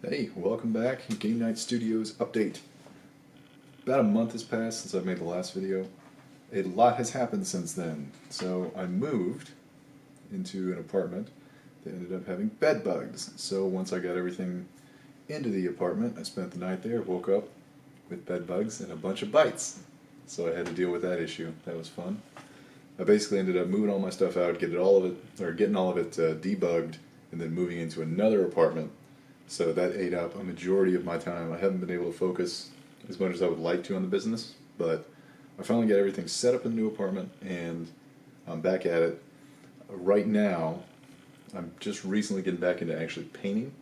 Hey, welcome back. Game Night Studios update. About a month has passed since I made the last video. A lot has happened since then. So I moved into an apartment that ended up having bed bugs. So once I got everything into the apartment, I spent the night there, woke up with bed bugs and a bunch of bites. So I had to deal with that issue. That was fun. I basically ended up moving all my stuff out, getting all of it debugged, and then moving into another apartment. So that ate up a majority of my time. I haven't been able to focus as much as I would like to on the business, but I finally got everything set up in the new apartment, and I'm back at it. Right now, I'm just recently getting back into actually painting.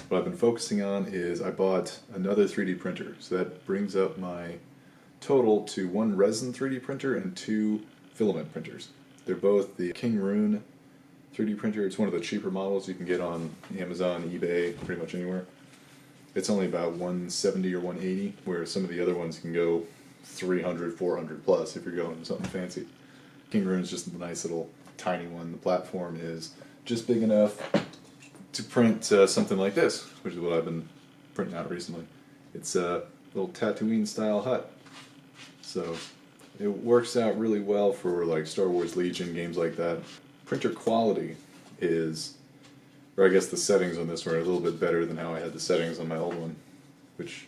What I've been focusing on is I bought another 3D printer, so that brings up my total to one resin 3D printer and two filament printers. They're both the King Rune 3D printer. It's one of the cheaper models you can get on Amazon, eBay, pretty much anywhere. It's only about 170 or 180, where some of the other ones can go 300, 400 plus if you're going something fancy. King Rune's just a nice little tiny one. The platform is just big enough to print something like this, which is what I've been printing out recently. It's a little Tatooine style hut. So it works out really well for like Star Wars Legion, games like that. Printer quality is, or I guess the settings on this one are a little bit better than how I had the settings on my old one, which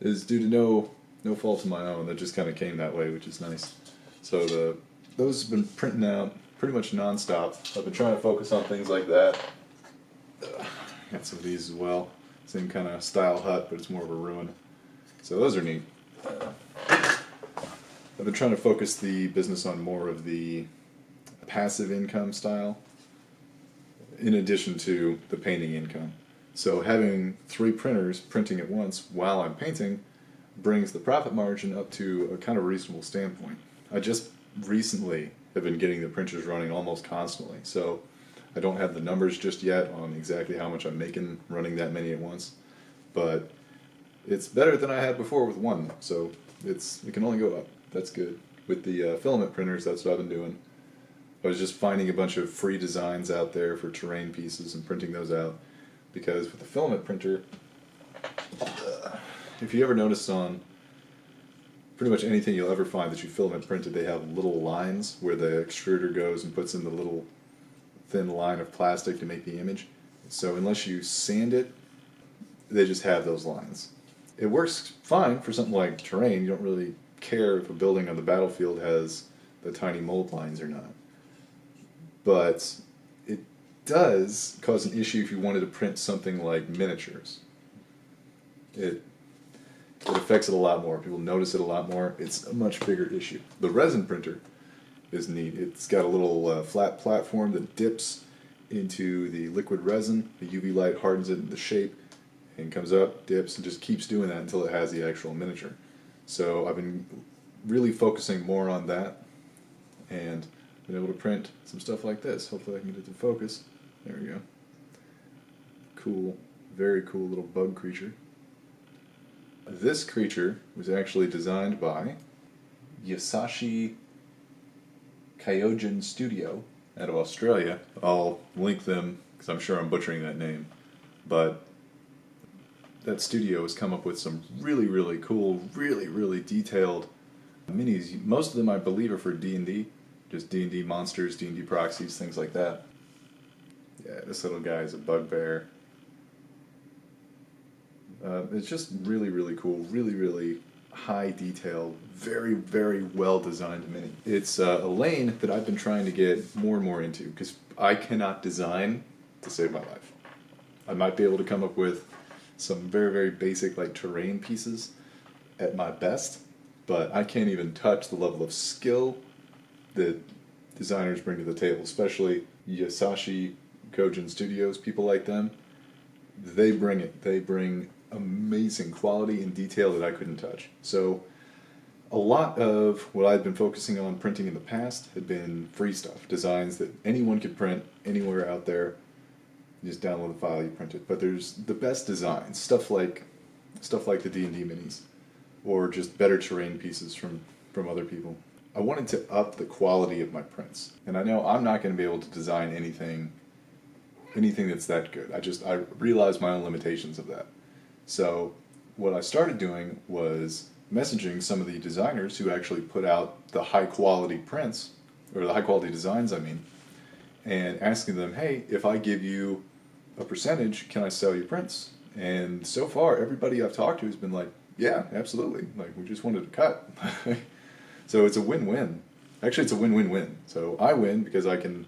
is due to no fault of my own. That just kind of came that way, which is nice. So those have been printing out pretty much non-stop. I've been trying to focus on things like that. Got some of these as well. Same kind of style hut, but it's more of a ruin. So those are neat. I've been trying to focus the business on more of the passive income style in addition to the painting income. So having three printers printing at once while I'm painting brings the profit margin up to a kind of reasonable standpoint. I just recently have been getting the printers running almost constantly, so I don't have the numbers just yet on exactly how much I'm making running that many at once, but it's better than I had before with one, so it can only go up. That's good. With the filament printers, that's what I've been doing. I was just finding a bunch of free designs out there for terrain pieces and printing those out, because with the filament printer, if you ever notice on pretty much anything you'll ever find that you filament printed, they have little lines where the extruder goes and puts in the little thin line of plastic to make the image. So unless you sand it, they just have those lines. It works fine for something like terrain. You don't really care if a building on the battlefield has the tiny mold lines or not. But it does cause an issue if you wanted to print something like miniatures. It affects it a lot more. People notice it a lot more. It's a much bigger issue. The resin printer is neat. It's got a little flat platform that dips into the liquid resin. The UV light hardens it into shape and comes up, dips, and just keeps doing that until it has the actual miniature. So I've been really focusing more on that and been able to print some stuff like this. Hopefully I can get it to focus. There we go. Cool, very cool little bug creature. This creature was actually designed by Yasashii Kyojin Studio out of Australia. I'll link them because I'm sure I'm butchering that name. But that studio has come up with some really, really cool, really, really detailed minis. Most of them, I believe, are for D&D. Just D&D monsters, D&D proxies, things like that. Yeah, this little guy is a bugbear. It's just really, really cool, really, really high detail, very, very well designed mini. It's a lane that I've been trying to get more and more into because I cannot design to save my life. I might be able to come up with some very, very basic like terrain pieces at my best, but I can't even touch the level of skill that designers bring to the table, especially Yasashii Kyojin Studios, people like them. They bring it. They bring amazing quality and detail that I couldn't touch. So a lot of what I've been focusing on printing in the past had been free stuff, designs that anyone could print anywhere out there. You just download the file, you print it. But there's the best designs, stuff like the D&D minis, or just better terrain pieces from other people. I wanted to up the quality of my prints, and I know I'm not going to be able to design anything anything that's that good. I realized my own limitations of that. So what I started doing was messaging some of the designers who actually put out the high quality prints, or the high quality designs, I mean, and asking them, hey, if I give you a percentage, can I sell you prints? And so far, everybody I've talked to has been like, yeah, absolutely. Like, we just wanted to cut. So it's a win-win. Actually, it's a win-win-win. So I win because I can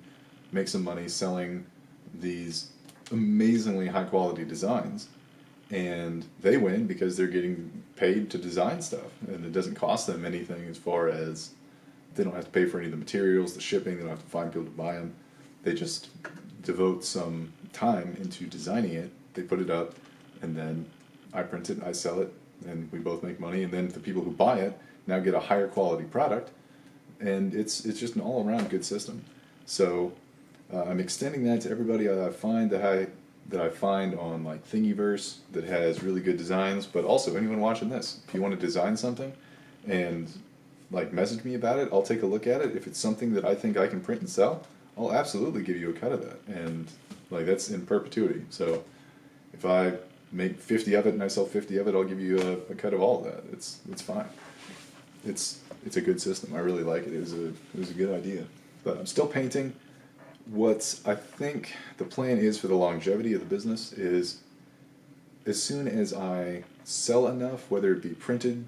make some money selling these amazingly high-quality designs, and they win because they're getting paid to design stuff, and it doesn't cost them anything as far as they don't have to pay for any of the materials, the shipping, they don't have to find people to buy them. They just devote some time into designing it, they put it up, and then I print it, I sell it, and we both make money, and then the people who buy it now get a higher quality product, and it's just an all-around good system. So I'm extending that to everybody that I find on like Thingiverse that has really good designs, but also anyone watching this. If you want to design something and like message me about it, I'll take a look at it. If it's something that I think I can print and sell, I'll absolutely give you a cut of that, and like that's in perpetuity. So if I make 50 of it and I sell 50 of it, I'll give you a cut of all of that. It's fine. It's a good system. I really like it. It was a good idea. But I'm still painting. What I think the plan is for the longevity of the business is, as soon as I sell enough, whether it be printed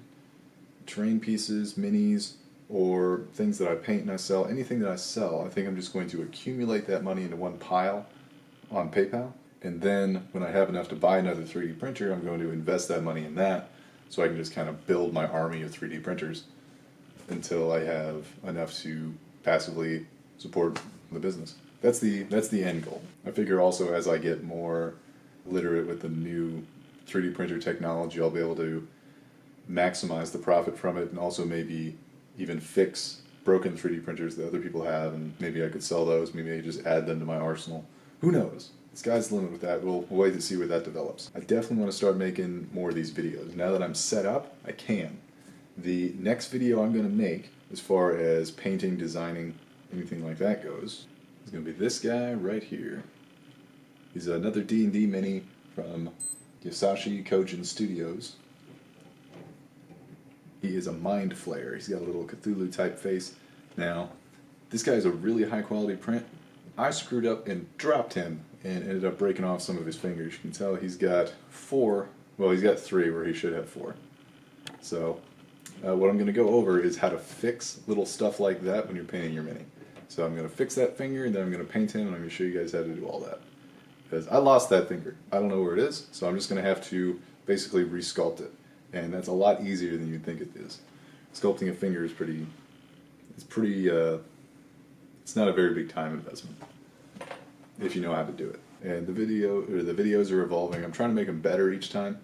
terrain pieces, minis, or things that I paint and I sell, anything that I sell, I think I'm just going to accumulate that money into one pile on PayPal. And then when I have enough to buy another 3D printer, I'm going to invest that money in that, so I can just kind of build my army of 3D printers until I have enough to passively support the business. That's the end goal. I figure also as I get more literate with the new 3D printer technology, I'll be able to maximize the profit from it, and also maybe even fix broken 3D printers that other people have, and maybe I could sell those, maybe I could just add them to my arsenal. Who knows? The sky's the limit with that. We'll wait to see where that develops. I definitely want to start making more of these videos. Now that I'm set up, I can. The next video I'm going to make, as far as painting, designing, anything like that goes, is going to be this guy right here. He's another D&D mini from Yasashii Kyojin Studios. He is a mind flayer. He's got a little Cthulhu type face. Now, this guy is a really high quality print. I screwed up and dropped him and ended up breaking off some of his fingers. You can tell he's got 4, well, he's got 3 where he should have 4. So what I'm going to go over is how to fix little stuff like that when you're painting your mini. So I'm going to fix that finger, and then I'm going to paint him, and I'm going to show you guys how to do all that. Because I lost that finger. I don't know where it is, so I'm just going to have to basically resculpt it. And that's a lot easier than you'd think it is. Sculpting a finger is it's not a very big time investment if you know how to do it. And the videos are evolving. I'm trying to make them better each time.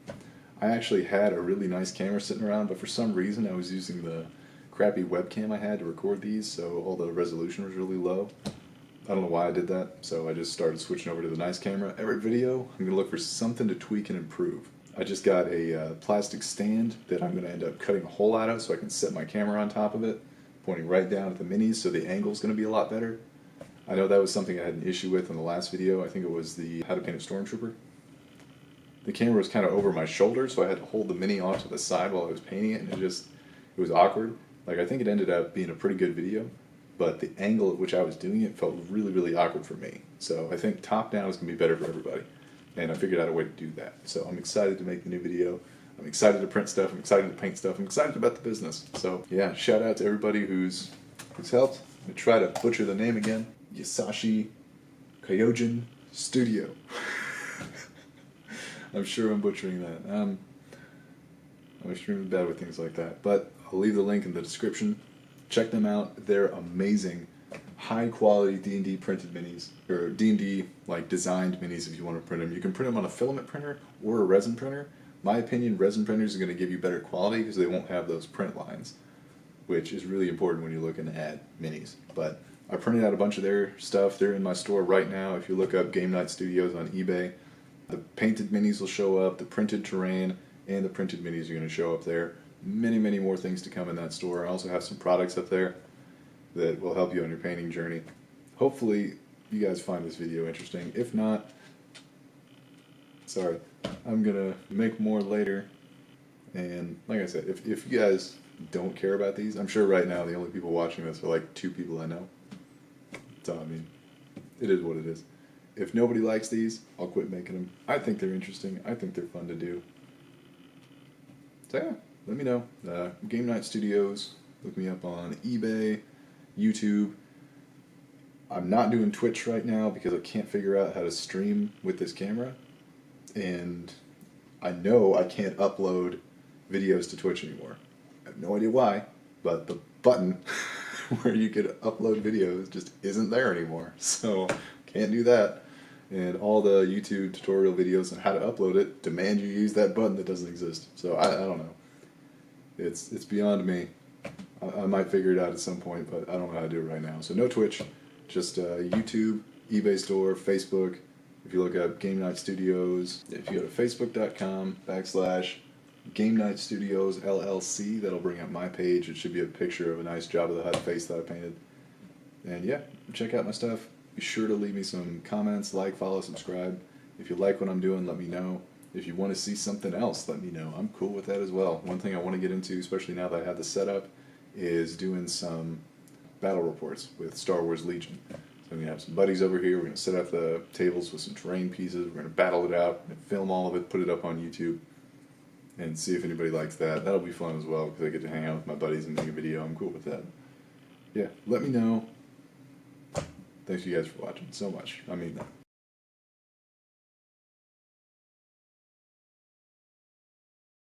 I actually had a really nice camera sitting around, but for some reason I was using the crappy webcam I had to record these, so all the resolution was really low. I don't know why I did that, so I just started switching over to the nice camera. Every video, I'm going to look for something to tweak and improve. I just got a plastic stand that I'm going to end up cutting a hole out of so I can set my camera on top of it, pointing right down at the minis, so the angle's going to be a lot better. I know that was something I had an issue with in the last video. I think it was the How to Paint a Stormtrooper. The camera was kind of over my shoulder, so I had to hold the mini off to the side while I was painting it, and it was awkward. Like, I think it ended up being a pretty good video, but the angle at which I was doing it felt really, really awkward for me. So I think top down is going to be better for everybody, and I figured out a way to do that. So I'm excited to make the new video. I'm excited to print stuff. I'm excited to paint stuff. I'm excited about the business. So yeah, shout out to everybody who's helped. I try to butcher the name again. Yasashii Kyojin Studio. I'm sure I'm butchering that. I'm extremely bad with things like that. But I'll leave the link in the description. Check them out. They're amazing, high quality D&D printed minis, or D&D like designed minis if you want to print them. You can print them on a filament printer or a resin printer. My opinion, resin printers are going to give you better quality because they won't have those print lines, which is really important when you're looking to add minis. But I printed out a bunch of their stuff. They're in my store right now. If you look up Game Night Studios on eBay, the painted minis will show up, the printed terrain, and the printed minis are going to show up there. Many, many more things to come in that store. I also have some products up there that will help you on your painting journey. Hopefully, you guys find this video interesting. If not, sorry, I'm gonna make more later. And like I said, if you guys don't care about these, I'm sure right now the only people watching this are like 2 people I know. So I mean, it is what it is. If nobody likes these, I'll quit making them. I think they're interesting. I think they're fun to do. So yeah, let me know. Game Night Studios. Look me up on eBay, YouTube. I'm not doing Twitch right now because I can't figure out how to stream with this camera. And I know I can't upload videos to Twitch anymore. I have no idea why, but the button where you could upload videos just isn't there anymore. So can't do that. And all the YouTube tutorial videos on how to upload it demand you use that button that doesn't exist. So I don't know. It's beyond me. I might figure it out at some point, but I don't know how to do it right now. So no Twitch, just YouTube, eBay store, Facebook. If you look up Game Night Studios, if you go to facebook.com/Game Night Studios LLC, that'll bring up my page. It should be a picture of a nice Jabba the Hutt face that I painted. And yeah, check out my stuff. Be sure to leave me some comments, like, follow, subscribe. If you like what I'm doing, let me know. If you want to see something else, let me know. I'm cool with that as well. One thing I want to get into, especially now that I have the setup, is doing some battle reports with Star Wars Legion. So I'm going to have some buddies over here. We're going to set up the tables with some terrain pieces. We're going to battle it out, and film all of it, put it up on YouTube, and see if anybody likes that. That'll be fun as well, because I get to hang out with my buddies and make a video. I'm cool with that. Yeah, let me know. Thanks you guys for watching so much. I mean that.